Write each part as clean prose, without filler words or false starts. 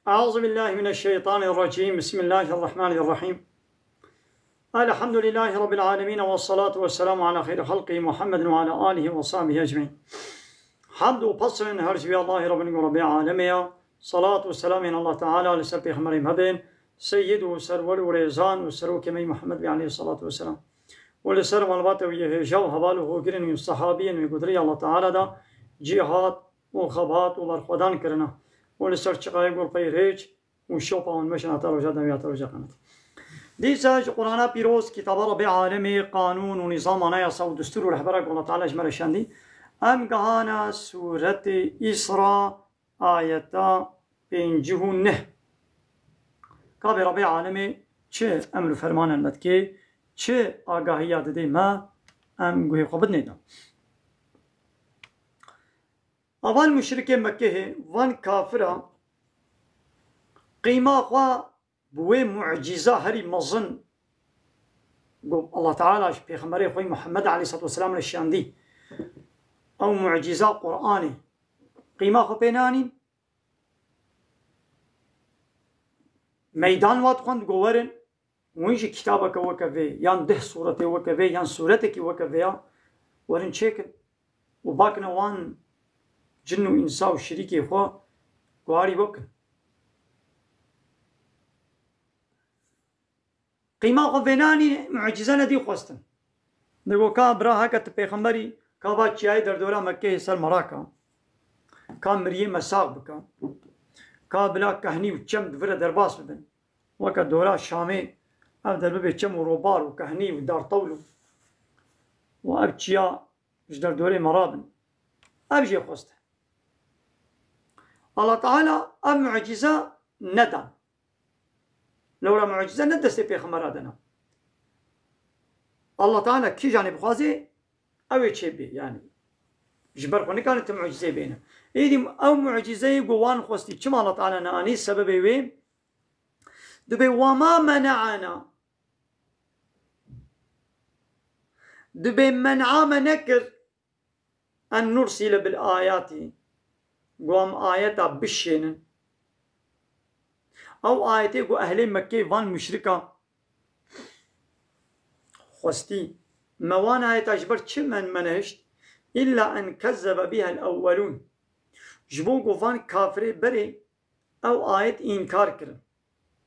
أعوذ بالله من الشيطان الرجيم. بسم الله الرحمن الرحيم. الحمد لله رب العالمين، والصلاة والسلام على خير خلقه محمد وعلى آله وصحبه أجمعين. حمد و پسن هرچی به الله رب العالمین. صلاة و سلام الله تعالى لسر پیغمبر مبین سید و سرور و ریزان و سروک می محمد علیه الصلاة والسلام و لسر ملبات و یهجا و حوال و گرن و صحابین و قدری الله تعالى دا جهاد و خبات و برخودان کرنا و لسر چقای گل پیریج و شوپا و مشن اتر و جد نویات و جقنت دیسا قرآن پیروز کتاب رب عالمی قانون و نظام آنایاسا و دستور و رهبرک الله تعالى جمال شندی ام گهانا سورت اسراء آیتا 59 کاب رب عالمی چه امر فرمان اند که چه آگاهیات ده ما ام گوی خوبت نیدم. اول مشرک مکه وان کافرا قیمه خوا بوی معجزه هری مزن الله تعالى پیغمبر خوی محمد علیه الصلاة والسلام نشاندی او معجزه قرآنی قیمه خو پینانی میدان وات خوند گوورن وینش کتابه که وکوی یان 10 صورته وکوی یان صورته که وکوی ورن چکن و باکن وان جن و انسا و شریکی خو گواری بکن قیمه خو پینانی معجزه ندی خواستن نگو که برا هکت پیغمبری که با چیای در دوره مکه سر مراکا که مریه مساق بکن که بلا کهنی و چم دوره درباس بدن وکا دوره شامه اب در ببه چم و روبار و کهنی و دار طولو و اب چیا در دوره مرابن اب جی خوسته الله تعالى اب معجزه ندان لولا معجزه ندست پیغمبر آدنا الله تعالى کی جانب خوازه اوی چه بی یعنی جبر خونی کانت معجزه بینه ایدیم او معجزه قوان خوستی چما الله تعالى نانی سببی وی دبی وما منعنا دبي منع منكر أن نرسل بالآيات قوام آياتا بشين أو آياتي قو أهل مكة وان مشركة خوستي موان آياتا جبر چه من منهشت إلا أن كذب بها الأولون جبو قو وان كافر بري أو آيات إنكار كرن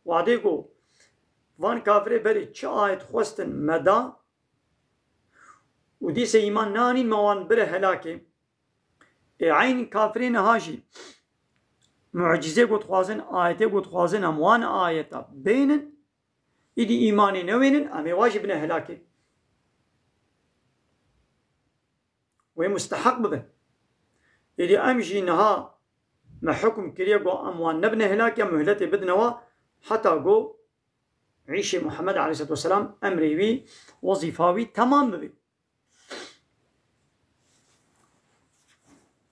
وعدي قو وان كافر بري چه آيات خوستن مدى وديس إيمان نانين موان بره هلاكي عين كافرين هاجي معجزة قد خوازن آياتي قد خوازن اموان آياتا بينن إدي إيماني نوينن أمي واجب هلاكي وهي مستحق ببن إدي أمجي نها ما حكم كريا قو أموان نبن هلاكي مهلتي بدنوا حتى قو عيشي محمد عليه الصلاة والسلام أمريوي وظيفاوي تمام ببن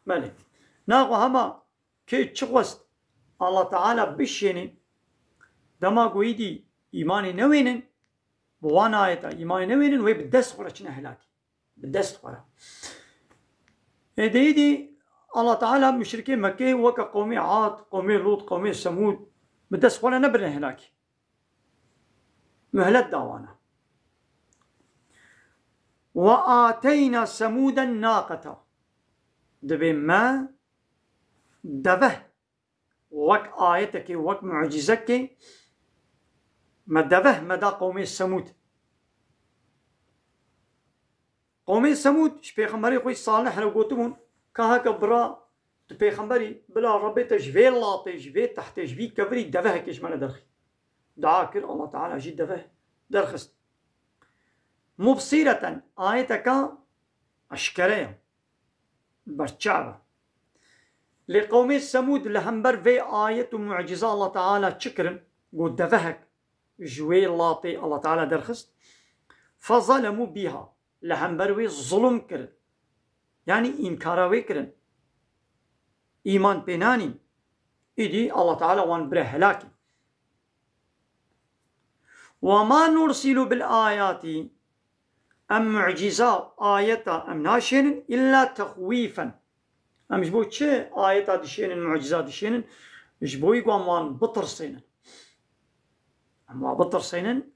بله ناقو هما كي تشغوست الله تعالى بشيني دما قويدي إيماني نوينن بوانا آيتا إيماني نوينن وي بدست خورا چنه هلاكي بدست خورا إيدي الله تعالى مشركين مكة وكا قومي عاد قومي لوط قومي سمود بدست خورا نبرن هلاكي مهلت داوانا وآتينا سمود الناقة دبي ما دبه وك آيتك وك معجزك ما دبه مدى قومي السمود قومي السمود اش بيخمبري خوي صالح لو قوتمون كهك برا بيخمبري بلا ربي تجفي لاطي جفي تحت جفي كفري دبه كيش ما ندرخي دعاكر الله تعالى جي دبه درخست مبصرة آيتك أشكرية برچابه لقوم السمود لهمبر في آية معجزة الله تعالى شكرن قد دفهك جوي لاطي الله تعالى درخست فظلموا بها لهمبر ظلم كرن يعني إنكاراوي كرن إيمان بيناني إدي الله تعالى وان بره هلاكي وما نرسل بالآيات أم معجزة آية أم ناشين إلا تخويفا أم جبو چه آية دشين معجزة دشين جبوي قوان بطرسين أما بطرسين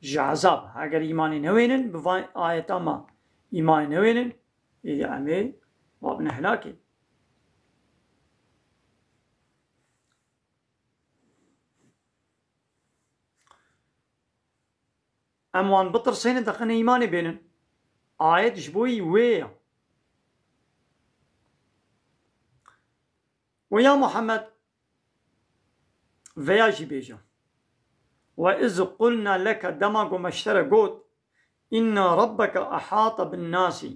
جعذاب اگر ایمانی نوینن بفاین آیتا ما ایمان نوینن ایدی امی وابن هلاکی اموان بطرسين دخن ايماني بينن آيات جبوي ويا محمد فياجي بيجا وإذ قلنا لك دماغ مشترى قوت إن ربك أحاط بالناس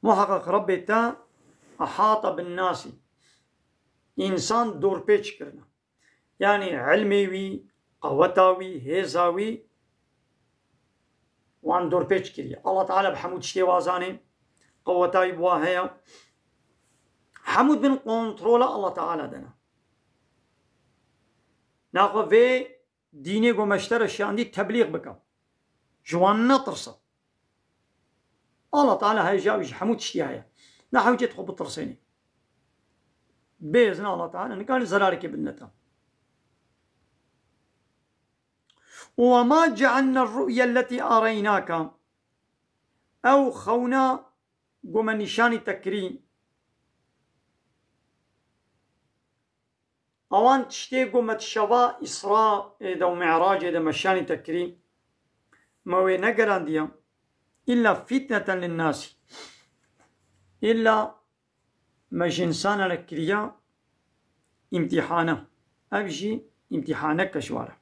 محقق ربي تا أحاط بالناس إنسان دور بيش كرنا يعني علمي قوتاوي هيزاوي وان دور بيش كريا الله تعالى بحمود شتي وازاني قوتاوي بواهيا حمود بن كنترولا الله تعالى دنا ناخو في ديني قو مشترى الشاندي تبليغ بكا جوان نطرسا الله تعالى هاي جاوج حمود شتي هاي نحو جيت خو بطرسيني بإذن الله تعالى نقال زرارك بالنتا وما جعلنا الرؤيا التي أريناك أو خونا قم نشان تكرين اوان تشتي قمت شوا إسراء دو معراج دا مشان تكرين موي نقران ديا إلا فتنة للناس إلا مجنسان لكريا امتحانه أبجي امتحانك كشوارة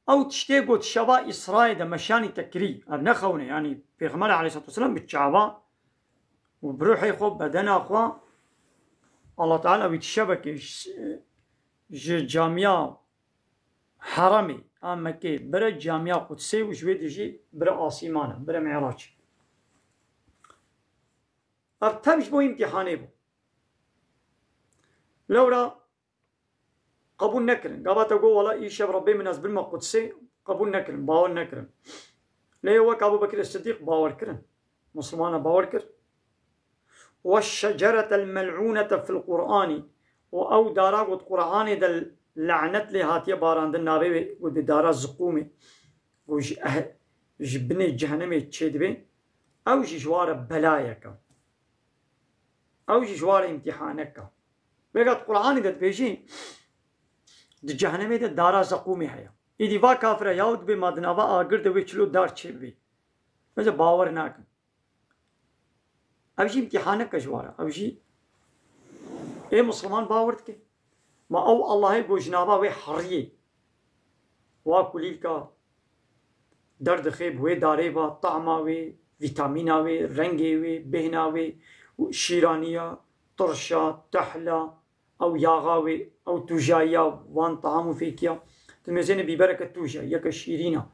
أو تشتي قمت شوا إسراء دا مشان تكري أبنخونه يعني في غمال عليه الصلاة والسلام بالشعباء وبروحي خوب بدنا أخوة الله تعالى بيتشبك جامعة حرمي أما كي برا جامعة قدسي وشوية جي برا آسيمانة برا معراج أرتبش بو امتحاني بو لورا قبول نكرن قابتا قو والله إيشاب ربي من أزبر ما قدسي قبول نكرن باور نكرن ليه وك أبو بكر الصديق باور كرن مسلمان باور كرن والشجرة الملعونة في القرآن وأو دارا قد قرآن دل لعنت لهاتي باران دل نابي ودي دارا زقومي وجبني جهنمي تشيدبي أو جوار بلايك أو جوار امتحانك بقى قرآن دل بيجي دي جهنمي دل دارا زقومي هيا إذا با كافر ياود بي مادنابا آگر دوي چلو دار تشيبي مجھے باور ناكم أبجي امتحانك كجوارة أبجي إيه مسلمان باورتك ما أو الله يقول جنابا وي حرية واكليلكا درد خيب وي داريبا طعما وي فيتامينا وي رنگي وي بهنا وي شيرانية طرشا تحلا أو ياغاوي أو توجايا وان طعام فيكيا تمزين ببركة توجا يكا شيرينا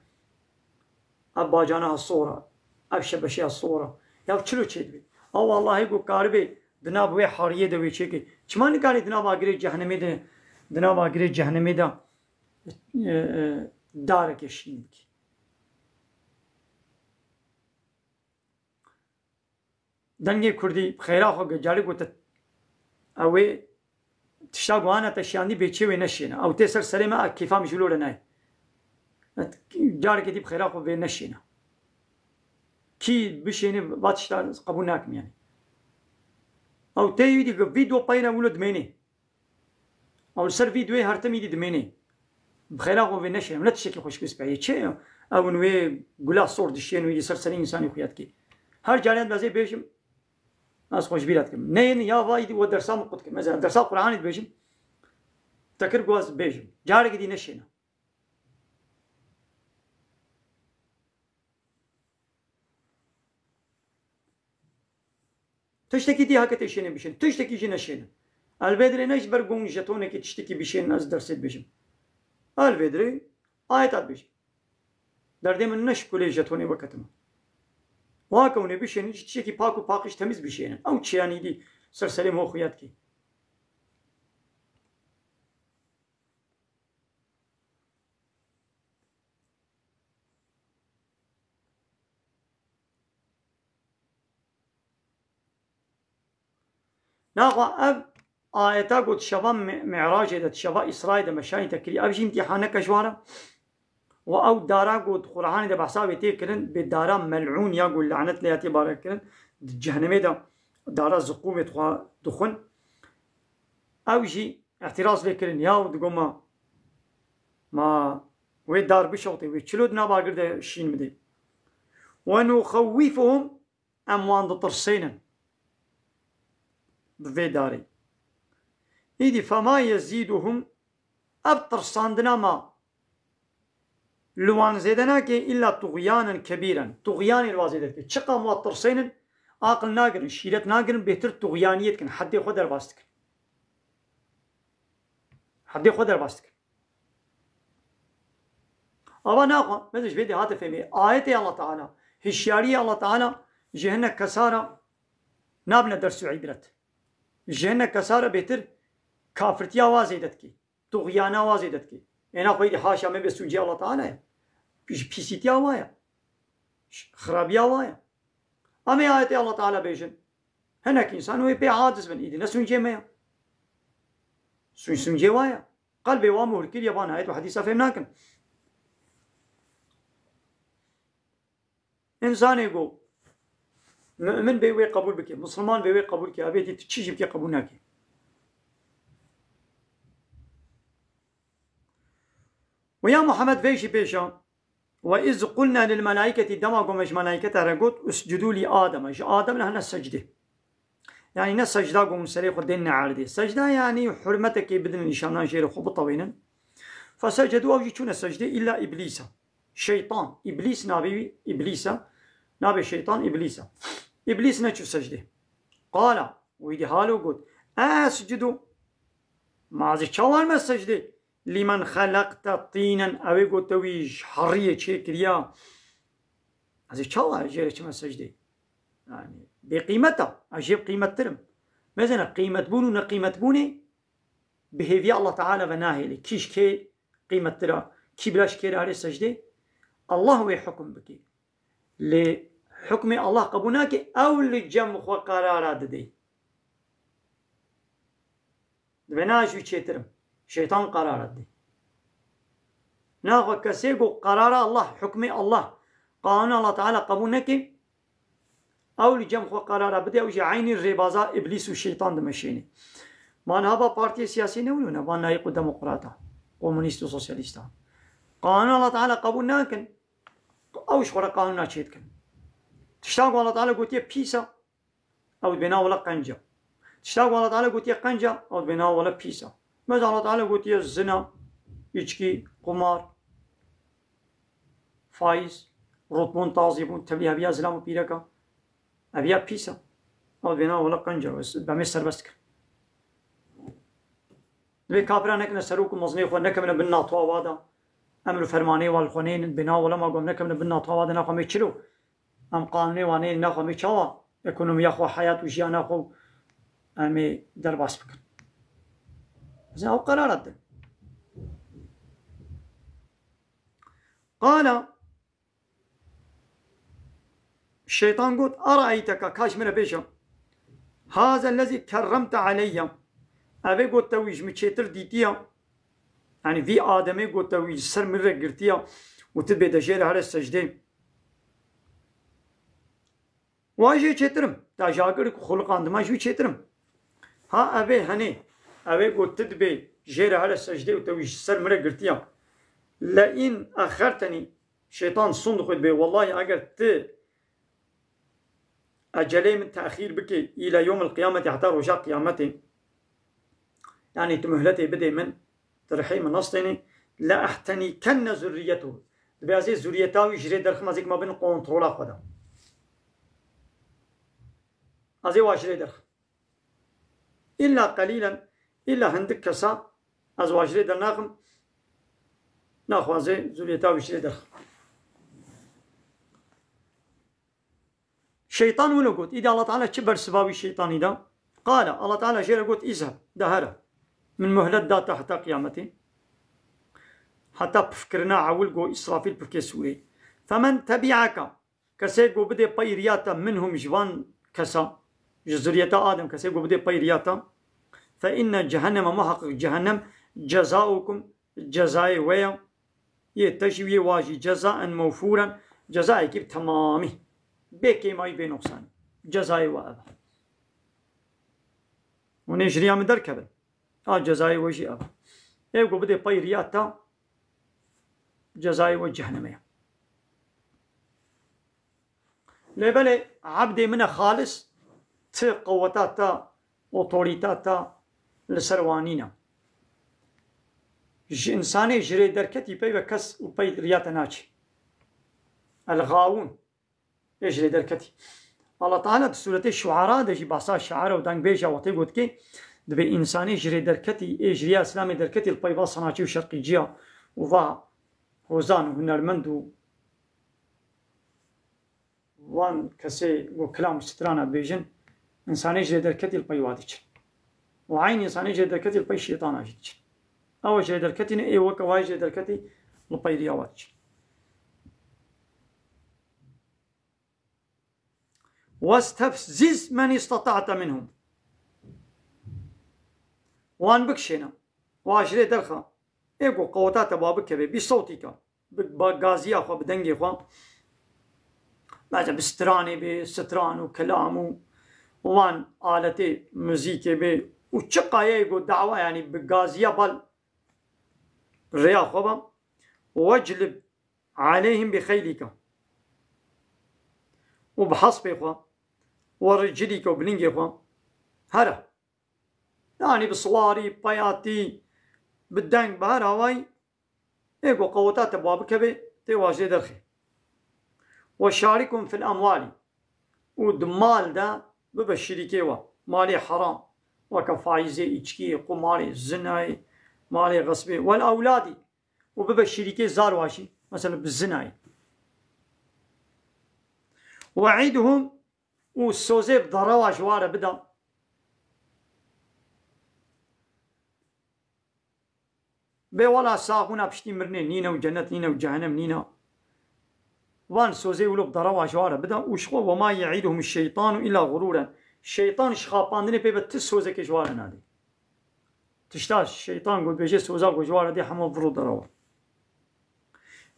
أب باجانا الصورة أب شبشي الصورة يا چلو چيدوي او الله يقول كاربي دناب وي حاريه دوي چيكي چمان كاري دناب اگري جهنمي ده دناب اگري جهنمي ده دارك شينك دنگي كردي خيرا خو جالي قلت اوي تشاغوانا تشاندي بيچي وي نشينا او تسر سليمه كيفا مجلو لنا جارك دي بخيرا خو وي نشينا كي بشيني باتشتار قبول ناكم يعني او تيوي دي فيديو باينا ولد ميني او سر فيديو هرتمي دي دميني بخيرا غو نشي ولا تشكي خوش بس باي تشي او نوي غلا صور دشين وي سر سرين انسان خويات كي هر جاليان بازي بيشم ناس خوش بيراتكم نين يا وايد ودرسام قدك مثلا درس القران بيشم تكر غواز بيشم جارك دي نشينا تشتكي دي هكا تشيني بشين تشتكي جي نشينا البدري نش برقون جتوني كي تشتكي بشين ناس درست بشم البدري آيات بشم دردي من نش كلي جتوني وقتما واكوني بشين تشتكي باكو باقش تميز بشين او تشياني دي سرسلي مو خوياتكي ناخو أب آياتا قد شبا معراج إذا شبا إسرائيل دا مشاني تكري أبجي امتحانك جوارا وأو دارا قد قرآن دا بحسابي تكرن بدارا ملعون يقول لعنت لياتي باركرن جهنمي دا دارا زقومة دخن أوجي اعتراض لكرن ياو دقوما ما وي دار بشوطي وي تشلود ناباقر دا شين مدي ونخوفهم أموان دا ترسينا بفي داري إذي فما يزيدهم أبطر صاندنا ما لوان زيدنا كي إلا طغيانا كبيرا طغيان الوازيدت كي شقا موطر سينا عقل ناقرن شيرت ناقرن بهتر طغيانيت كن حدي خدر باستك حدي خدر باستك أبا ناقا ماذا بيدي هاتف فهمي آية الله تعالى هشيارية الله تعالى جهنة كسارة نابنا درسو عبرت جهنة كسارة بهتر كافرتيا وازيدت كي طغيانا وازيدت كي انا خويدي حاشا ما بسوجي الله تعالى بيسيتيا وايا خرابيا وايا امي آية الله تعالى بيجن هناك انسان وي بي عاجز من ايدي نسونجي ميا سونجي وايا قلبي وامور كل يابان آية وحديثة فهمناكم انسان يقول مؤمن بيوي قبول بك مسلمان بيوي قبول كي ابيتي تشيجي بكي قبول ناكي ويا محمد فيشي بيشا وإذ قلنا للملائكة دماغ مش ملائكة رقوت اسجدوا لي آدم آدم لها السجدة يعني ناس سجدة قوم سريخ الدين عاردي سجدة يعني حرمتك بدن نشانان شير خوب طوينا فسجدوا أو يجون السجدة إلا إبليس شيطان إبليس نابي إبليس نابي شيطان إبليس نشوف سجدة قال ويدي حاله قلت أسجدوا ما زي شوال ما السجدة لمن خلقت طينا أوي قوتويش حرية شكريا هذا شو جيرش ما سجدي يعني بقيمتها أجيب قيمة ترم مثلا قيمة بونو نقيمة بوني بهذي الله تعالى وناهي كيش كي قيمة ترى كي بلاش كي على السجدة الله هو يحكم بك لحكم الله قبوناك أو لجمع وقرارات دي بناش ويشترم شيطان قرارات دي ناخذ كسيقو قرار الله حكم الله قانون الله تعالى قبولنك او لجمع قرار بدي اوجي عيني الربازة ابليس والشيطان دمشيني ما نهابا بارتي سياسي نولونا ما نايقو ديمقراطا كومونيست وسوسياليستا قانون الله تعالى قبولناكن اوش خورا قانونا تشيتكن تشتاقوا الله تعالى قلت بيسا او بنا ولا قنجة تشتاقوا الله تعالى قلت قنجة او بنا ولا بيسا ماذا الله تعالى قلت الزنا içki, قمار فايز رطبون تازيبون تبلي أبيا زلام بيركا أبيا بيسا أو بنا ولا قنجة بمسر بسك لبي كابرا نكنا سروك مزني خو نكمل بنا طوادا أمر فرماني والخنين بنا ولا ما قم نكمل بنا طوادا ناخو ميتشلو أم قانوني واني ناخو ميتشوا إقونوميا خو حياة وجيانا خو أمي درباس بكر زين أو قرارات ده. قال الشيطان قلت أرأيتك كاشمنا بيشا هذا الذي كرمت علي أبي قلت تويج متشتر ديتيا يعني في آدمي قلت تويج سر مرة قرتيا وتبي دجيل على السجدين واجي تشترم تاجاكر خلق عندما شو تشترم ها أبي هني أبي قلت تبي جيل على السجدين وتويج سر مرة قرتيا لئن أخرتني شيطان صندوق بي والله أجر أجلي من تأخير بك إلى يوم القيامة حتى رجاء قيامتي يعني تمهلتي بدي من ترحيم نصتني لا أحتني كن ذريته بهذه ذريته يجري درخ مازيك ما بين كنترول أخذها هذه واجري درخ إلا قليلا إلا هندك كسا از واجري درناخم ناخوازي ذريته يجري درخ شيطان ولا قلت إذا الله تعالى كبر سباوي الشيطان إذا قال الله تعالى شيء قلت اذهب دهره من مهلة داتا حتى قيامتي حتى بفكرنا عول قو إسرافيل بفكسوي فمن تبعك كسيقو بدي بيرياتا منهم جوان كسا جزرية آدم كسي قبدي بيرياتا فإن جهنم محقق جهنم جزاؤكم جزاء ويا يتشوي واجي جزاء موفورا جزاء كيف تمامي بكي ما يبين نقصان جزاء وأبا ونجريا من دركبا جزاء وجي أبا يقول بدي بيرياتا جزاء وجهنمية لبلي عبدي من خالص قوتاتا اوتوريتاتا لسروانينا إنساني جري دركتي بي بكس وبي رياتا ناجي الغاوون يجري دركتي الله تعالى في سورة الشعراء دجي باسا الشعراء ودان بيجا وطي قد كي دبي إنساني جري دركتي إجريا إسلامي دركتي البي باصا ناجي وشرقي جيا وضا هوزان وهنرمندو وان كسي وكلام سترانا بيجن إنساني جري دركتي البي واديش وعين إنساني جري دركتي البي شيطان أجيش أو جري دركتي إيه وكواي جري دركتي البي رياواتش واستفزز من استطعت منهم وان بكشنا واشري درخا ايقو قوتات بابك بصوتك بغازيا خو بدنجي خو بعد بستراني بستران وكلام وان آلتي موزيكي بي وشقا ايقو دعوة يعني بغازيا بال ريا خو واجلب عليهم بخيلك وبحصبي خو ورجليك وبلنجي خو هرا يعني بصواري بياتي بالدنگ بهر هواي ايقو قوتات بابك بي تواجه درخي وشاركهم في الأموال ودمال دا ببشريكي وا مالي حرام وكفايزي إجكي قماري زناي مالي غصبي والأولادي وببشريكي زارواشي مثلا بالزناي وعيدهم والسوزي بضروا جواره بدا بي ولا ساقونا بشتي مرنين نينا وجنة نينا وجهنم نينا وان سوزي ولو بضروا جواره بدا وشخو وما يعيدهم الشيطان إلا غرورا الشيطان شخاباندني بي بتس سوزي كجواره نادي تشتاش الشيطان قول بيجي سوزا جواره دي حمو برو ضروا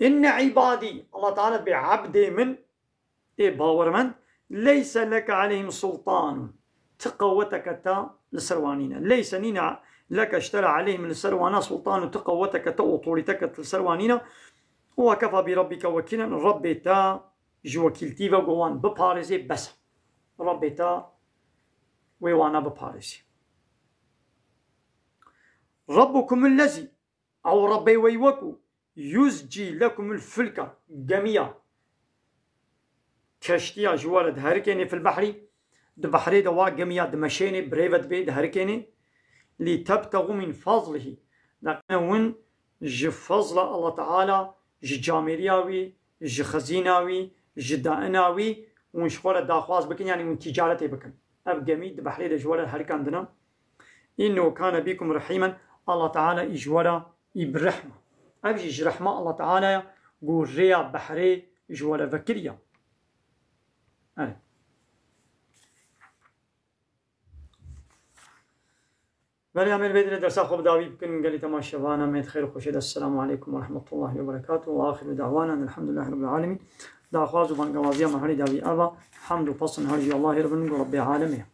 إن عبادي الله تعالى بعبدي من باورمن ليس لك عليهم سلطان تقوتك تا لسروانين ليس نينا لك اشترى عليهم لسروانا سلطان تقوتك تا أطولتك لسروانين وكفى بربك وكيلا ربي تا جوكيلتي وقوان ببارزي بس ربي تا ويوانا ببارزي ربكم الذي أو ربي ويوكو يزجي لكم الفلك جميعا كشتيا جوارد هركيني في البحر دبحري دوا جميع دمشيني بريفت بيد هركيني لتبتغوا من فضله لكن جفضل الله تعالى جامرياوي جخزيناوي جدائناوي ونشخوره داخواز بكن يعني من تجارتي بكن اب جميع دبحري دجوارد هركان دنا انه كان بكم رحيما الله تعالى اجوارا برحمه ابجي رحمه الله تعالى قوريا بحري جوارا فكريا بله عمل بدر درسا خوب داوی بکن قلی تماشا وانا ميت خير خوشید السلام عليكم ورحمة الله وبركاته وآخر دعوانا الحمد لله رب العالمين دا خواز و بانگوازی مرحلی داوی آوا حمد و پسن هرجی الله رب العالمين